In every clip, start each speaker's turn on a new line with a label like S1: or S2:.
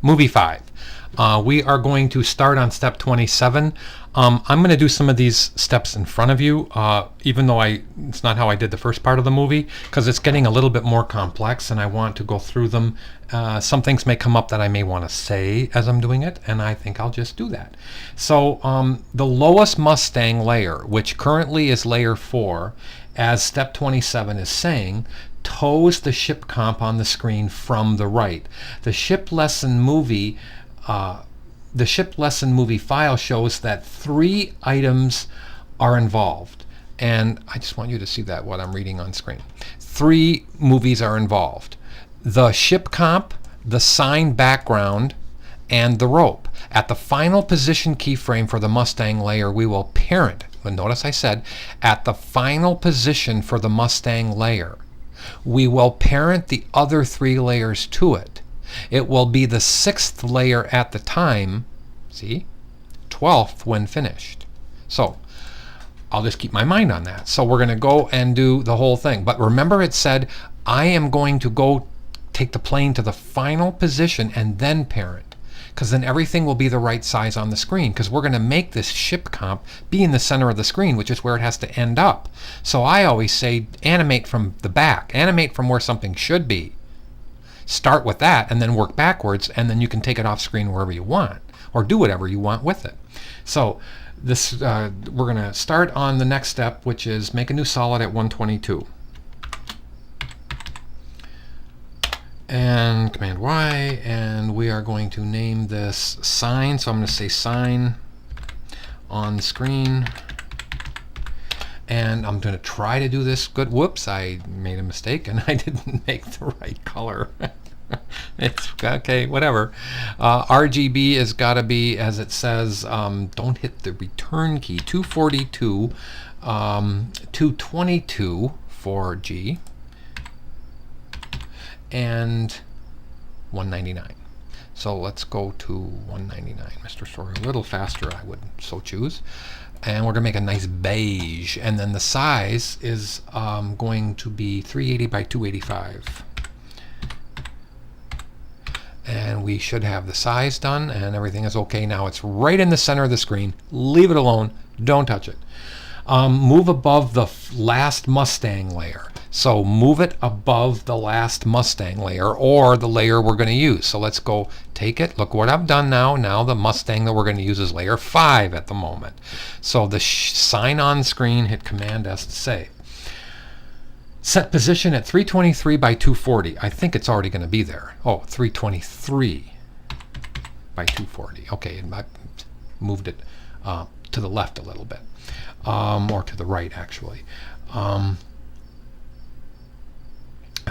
S1: Movie 5. We are going to start on step 27. I'm going to do some of these steps in front of you, even though it's not how I did the first part of the movie, because it's getting a little bit more complex and I want to go through them. Some things may come up that I may want to say as I'm doing it, and I think I'll just do that. So the lowest Mustang layer, which currently is layer 4, as step 27 is saying, tows the ship comp on the screen from the right. The ship lesson movie file shows that 3 items are involved. And I just want you to see that, what I'm reading on screen. 3 movies are involved. The ship comp, the sign background, and the rope. At the final position keyframe for the Mustang layer, we will parent. But notice I said, at the final position for the Mustang layer, we will parent the other 3 layers to it. It will be the 6th layer at the time, see, 12th when finished. So I'll just keep my mind on that. So we're going to go and do the whole thing. But remember, it said I am going to go take the plane to the final position and then parent, because then everything will be the right size on the screen, because we're going to make this ship comp be in the center of the screen, which is where it has to end up. So I always say animate from the back, animate from where something should be. Start with that and then work backwards, and then you can take it off screen wherever you want or do whatever you want with it. So this we're going to start on the next step, which is make a new solid at 122. And Command Y, and we are going to name this sign. So I'm going to say sign on screen. And I'm going to try to do this good. Whoops, I made a mistake and I didn't make the right color. It's okay, whatever. RGB has got to be, as it says, don't hit the return key. 242, 222 for G, and 199. So let's go to 199. Mr. Story, a little faster, I would so choose. And we're going to make a nice beige. And then the size is going to be 380 by 285. And we should have the size done, and everything is okay. Now it's right in the center of the screen. Leave it alone. Don't touch it. Move above the last Mustang layer. So move it above the last Mustang layer, or the layer we're going to use. So let's go take it. Look what I've done now. Now the Mustang that we're going to use is layer 5 at the moment. So the sign on screen, hit Command S to save. Set position at 323 by 240. I think it's already going to be there. Oh, 323 by 240. Okay, I moved it to the left a little bit, or to the right actually. I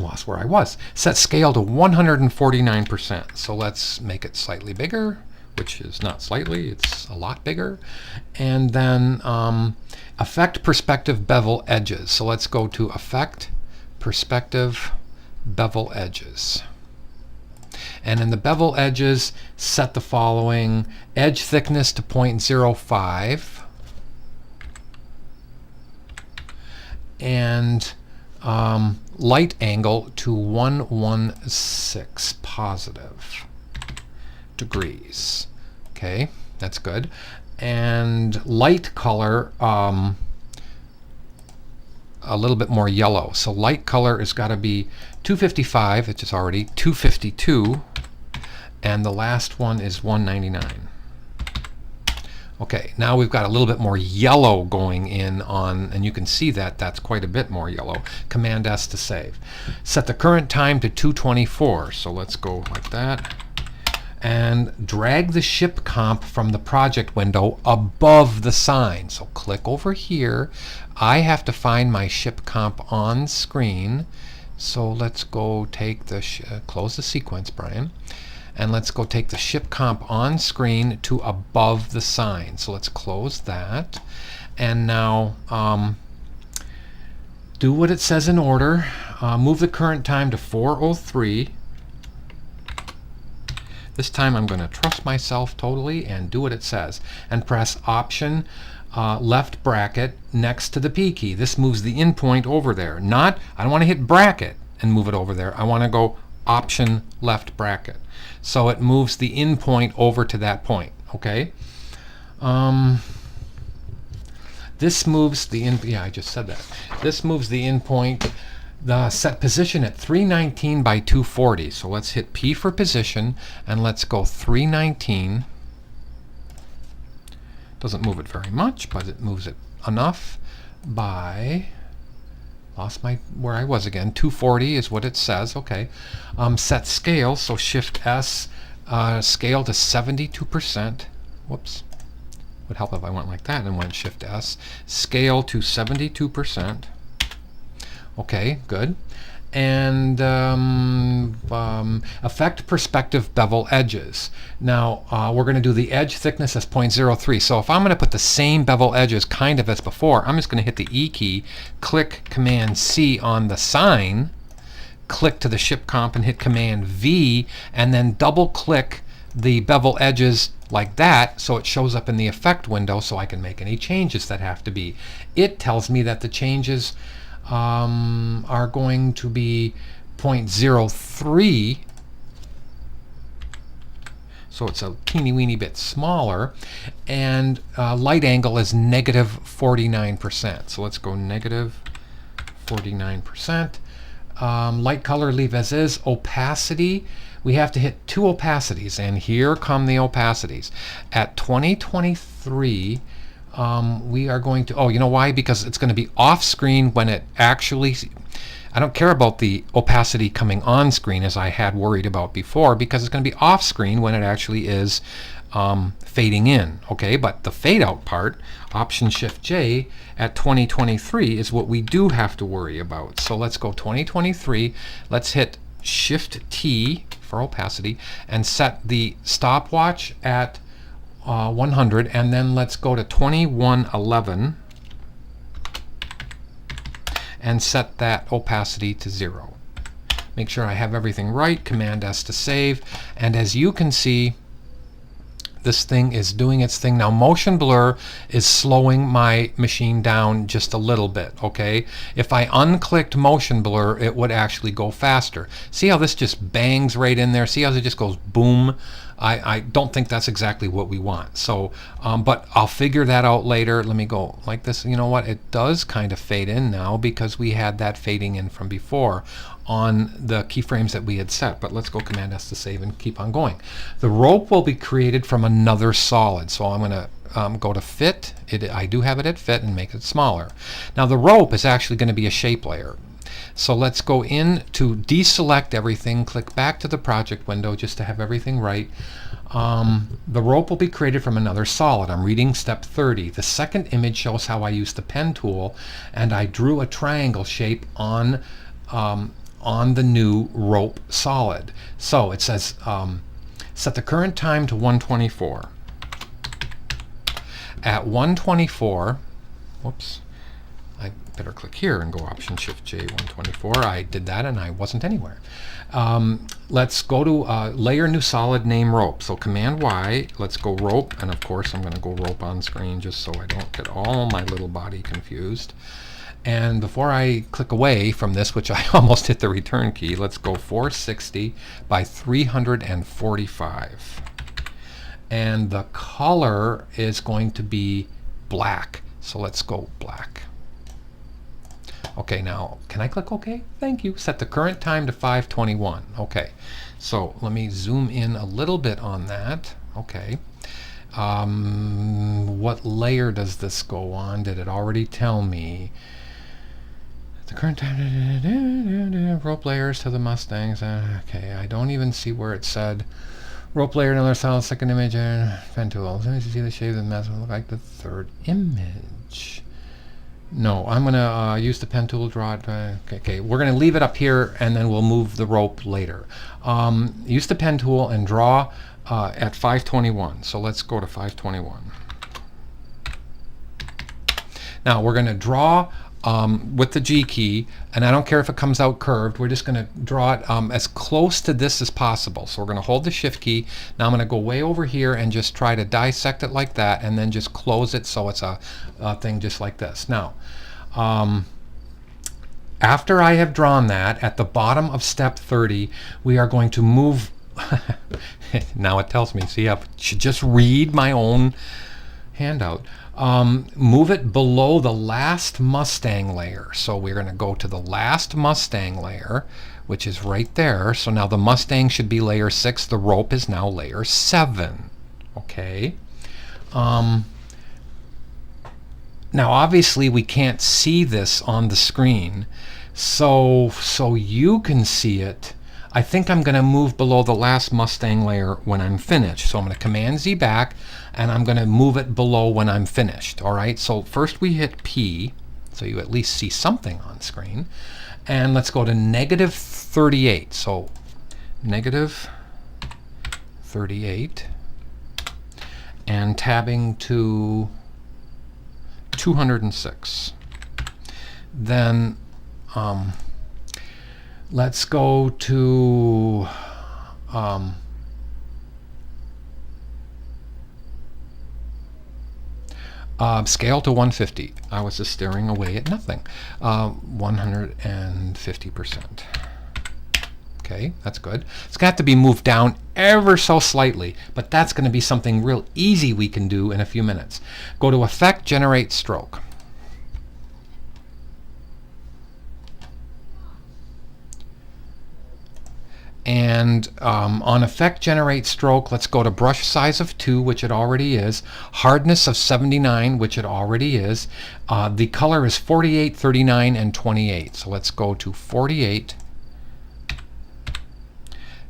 S1: lost where I was. Set scale to 149%. So let's make it slightly bigger, which is not slightly, it's a lot bigger. And then Effect Perspective Bevel Edges. So let's go to Effect Perspective Bevel Edges. And in the bevel edges, set the following: edge thickness to 0.05, and light angle to 116 positive degrees. Okay, that's good. And light color, a little bit more yellow. So light color has got to be 255, which is already 252, and the last one is 199. Okay, now we've got a little bit more yellow going in on, and you can see that that's quite a bit more yellow. Command S to save. Set the current time to 224. So let's go like that. And drag the ship comp from the project window above the sign. So click over here. I have to find my ship comp on screen. So let's go take the, close the sequence, Brian. And let's go take the ship comp on screen to above the sign. So let's close that. And now do what it says in order. Move the current time to 4:03. This time I'm going to trust myself totally and do what it says. And press Option left bracket next to the P key. This moves the in point over there. Not, I don't want to hit bracket and move it over there. I want to go Option left bracket. So it moves the in point over to that point. Okay. This moves the in. Yeah, I just said that. This moves the in point. The set position at 319 by 240. So let's hit P for position and let's go 319. Doesn't move it very much, but it moves it enough by, lost my where I was again, 240 is what it says. Okay. Set scale, so Shift S, scale to 72%. Whoops. Would help if I went like that and went Shift S. Scale to 72%. Okay, good. And affect perspective bevel edges. Now we're going to do the edge thickness as 0.03. So if I'm going to put the same bevel edges kind of as before, I'm just going to hit the E key, click Command C on the sign, click to the ship comp and hit Command V, and then double click the bevel edges like that so it shows up in the effect window so I can make any changes that have to be. It tells me that the changes are going to be 0.03, so it's a teeny weeny bit smaller, and light angle is negative 49%. So let's go negative 49%. Light color leave as is. Opacity, we have to hit 2 opacities, and here come the opacities. At 2023, we are going to, oh, you know why? Because it's going to be off screen when it actually, I don't care about the opacity coming on screen as I had worried about before, because it's going to be off screen when it actually is fading in. Okay, but the fade out part, Option Shift J at 2023 is what we do have to worry about. So let's go 2023, let's hit Shift T for opacity and set the stopwatch at 100, and then let's go to 2111 and set that opacity to 0. Make sure I have everything right, Command S to save, and as you can see, this thing is doing its thing. Now motion blur is slowing my machine down just a little bit. Okay, if I unclicked motion blur, it would actually go faster. See how this just bangs right in there? See how it just goes boom? I don't think that's exactly what we want. So, but I'll figure that out later. Let me go like this. You know what? It does kind of fade in now because we had that fading in from before on the keyframes that we had set. But let's go Command S to save and keep on going. The rope will be created from another solid. So I'm going to go to Fit. I do have it at Fit and make it smaller. Now the rope is actually going to be a shape layer. So let's go in to deselect everything, click back to the project window just to have everything right. The rope will be created from another solid. I'm reading step 30. The second image shows how I used the pen tool and I drew a triangle shape on the new rope solid. So it says set the current time to 124. At 124, whoops, I better click here and go Option Shift J 124. I did that and I wasn't anywhere. Let's go to layer new solid, name rope. So Command Y, let's go rope, and of course I'm going to go rope on screen just so I don't get all my little body confused. And before I click away from this, which I almost hit the return key, let's go 460 by 345. And the color is going to be black. So let's go black. Okay, now can I click OK? Thank you. Set the current time to 5:21. Okay, so let me zoom in a little bit on that. Okay. What layer does this go on? Did it already tell me? The current time, rope layers to the Mustangs. Okay, I don't even see where it said rope layer, another solid, second image, pen tool. Let me see the shape of the mess. Will look like the third image. No, I'm going to use the pen tool, draw it. Okay, we're going to leave it up here and then we'll move the rope later. Use the pen tool and draw at 521. So let's go to 521. Now we're going to draw with the G key, and I don't care if it comes out curved. We're just going to draw it as close to this as possible. So we're going to hold the Shift key. Now I'm going to go way over here and just try to dissect it like that, and then just close it so it's a thing just like this. Now After I have drawn that, at the bottom of step 30, we are going to move. Now it tells me, see, I should just read my own handout. Move it below the last Mustang layer. So we're going to go to the last Mustang layer, which is right there. So now the Mustang should be layer 6. The rope is now layer 7. Okay. Now obviously we can't see this on the screen, so you can see it. I think I'm going to move below the last Mustang layer when I'm finished. So I'm going to Command Z back, and I'm going to move it below when I'm finished. All right, so first we hit P, so you at least see something on screen. And let's go to negative 38. So negative 38, and tabbing to 206. Then let's go to scale to 150. I was just staring away at nothing. 150%. Okay, that's good. It's got to be moved down ever so slightly, but that's going to be something real easy we can do in a few minutes. Go to Effect, Generate Stroke. And on Effect, Generate Stroke, let's go to Brush Size of 2, which it already is. Hardness of 79, which it already is. The color is 48, 39, and 28. So let's go to 48.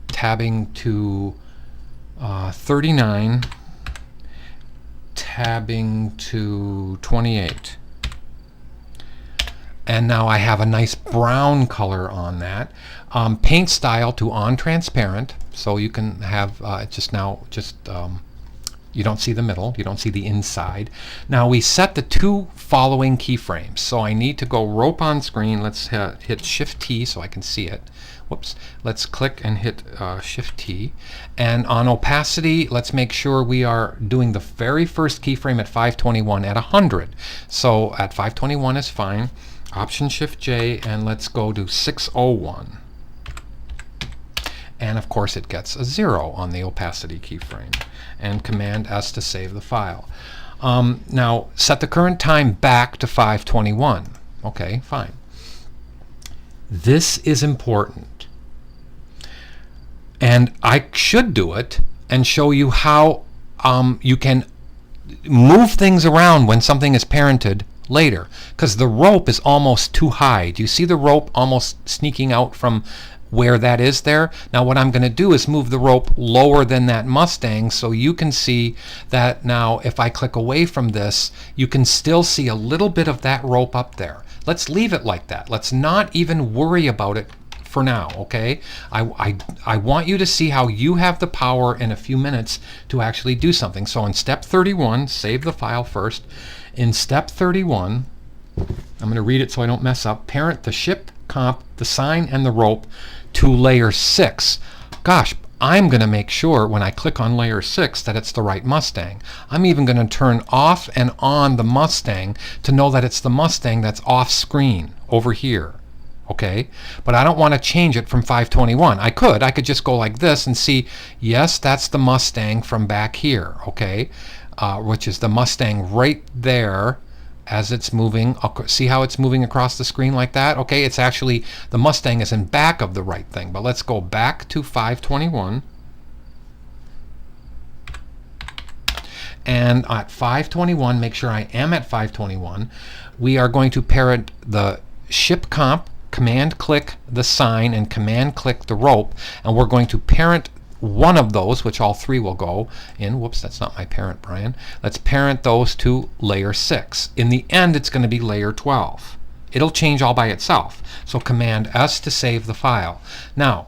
S1: Tabbing to 39, tabbing to 28. And now I have a nice brown color on that. Paint style to on transparent, so you can have you don't see the middle, you don't see the inside. Now we set the 2 following keyframes. So I need to go rope on screen. Let's hit Shift T so I can see it. Whoops. Let's click and hit Shift T. And on opacity, let's make sure we are doing the very first keyframe at 521 at 100. So at 521 is fine. Option Shift J, and let's go to 601. And of course it gets a 0 on the opacity keyframe. And Command S to save the file. Now set the current time back to 521. Okay, fine. This is important. And I should do it and show you how you can move things around when something is parented later, because the rope is almost too high. Do you see the rope almost sneaking out from where that is there? Now what I'm going to do is move the rope lower than that Mustang, so you can see that now if I click away from this, you can still see a little bit of that rope up there. Let's leave it like that. Let's not even worry about it for now, okay? I want you to see how you have the power in a few minutes to actually do something. So in step 31, save the file first. In step 31, I'm going to read it so I don't mess up. Parent the ship, comp, the sign, and the rope to layer 6. Gosh, I'm going to make sure when I click on layer 6 that it's the right Mustang. I'm even going to turn off and on the Mustang to know that it's the Mustang that's off screen over here. Okay, but I don't want to change it from 521. I could just go like this and see, yes, that's the Mustang from back here, okay, which is the Mustang right there as it's moving. See how it's moving across the screen like that? Okay, it's actually, the Mustang is in back of the right thing. But let's go back to 521. And at 521, make sure I am at 521, we are going to parent the ship comp, command click the sign, and command click the rope, and we're going to parent one of those, which all 3 will go in. Whoops, that's not my parent, Brian. Let's parent those to layer 6. In the end, it's going to be layer 12. It'll change all by itself. So Command S to save the file. Now,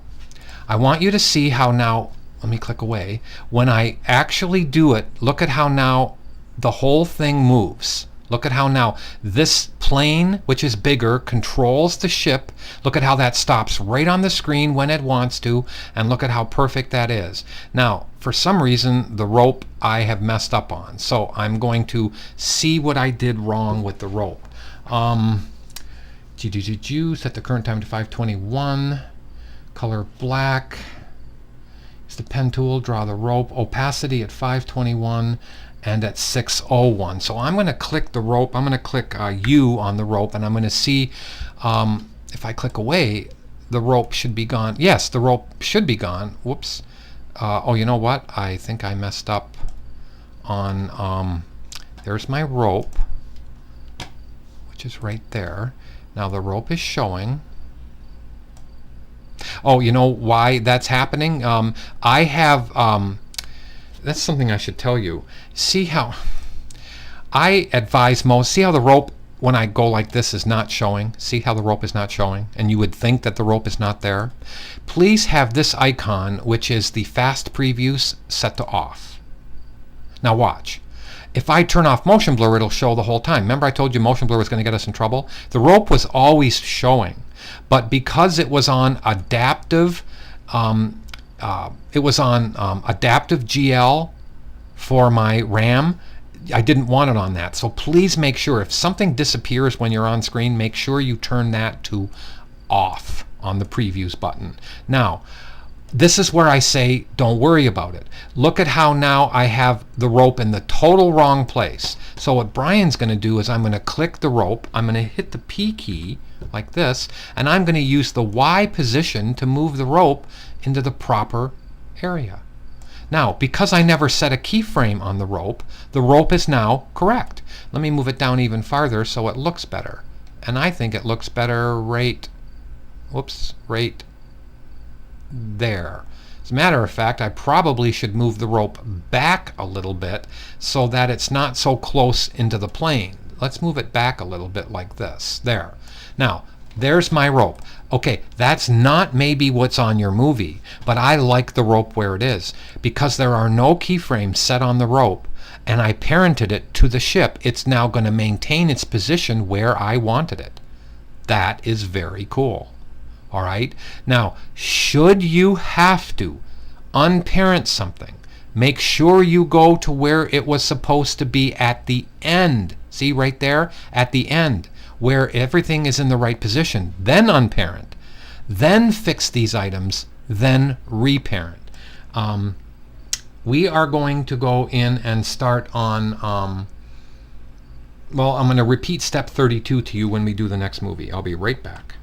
S1: I want you to see how now, let me click away. When I actually do it, look at how now the whole thing moves. Look at how now this plane, which is bigger, controls the ship. Look at how that stops right on the screen when it wants to, and look at how perfect that is. Now, for some reason, the rope I have messed up on, so I'm going to see what I did wrong with the rope. Set the current time to 521. Color black. Use the pen tool, draw the rope. Opacity at 521 and at 601. So I'm going to click the rope. I'm going to click U on the rope, and I'm going to see if I click away, the rope should be gone. Yes, the rope should be gone. Whoops. Oh, you know what? I think I messed up on, there's my rope, which is right there. Now the rope is showing. Oh, you know why that's happening? I have, that's something I should tell you. See how, I advise most, see how the rope, when I go like this, is not showing? See how the rope is not showing? And you would think that the rope is not there? Please have this icon, which is the fast previews, set to off. Now watch. If I turn off motion blur, it'll show the whole time. Remember I told you motion blur was going to get us in trouble? The rope was always showing. But because it was on adaptive, adaptive GL for my RAM, I didn't want it on that. So please make sure if something disappears when you're on screen, make sure you turn that to off on the previews button. Now, this is where I say don't worry about it. Look at how now I have the rope in the total wrong place. So what Brian's going to do is I'm going to click the rope, I'm going to hit the P key like this, and I'm going to use the Y position to move the rope into the proper area. Now, because I never set a keyframe on the rope is now correct. Let me move it down even farther so it looks better. And I think it looks better right there. As a matter of fact, I probably should move the rope back a little bit so that it's not so close into the plane. Let's move it back a little bit like this. There. Now, there's my rope. Okay, that's not maybe what's on your movie, but I like the rope where it is. Because there are no keyframes set on the rope, and I parented it to the ship, it's now going to maintain its position where I wanted it. That is very cool. All right? Now, should you have to unparent something, make sure you go to where it was supposed to be at the end. See right there? At the end, where everything is in the right position. Then unparent. Then fix these items. Then reparent. We are going to go in and start on, well, I'm going to repeat step 32 to you when we do the next movie. I'll be right back.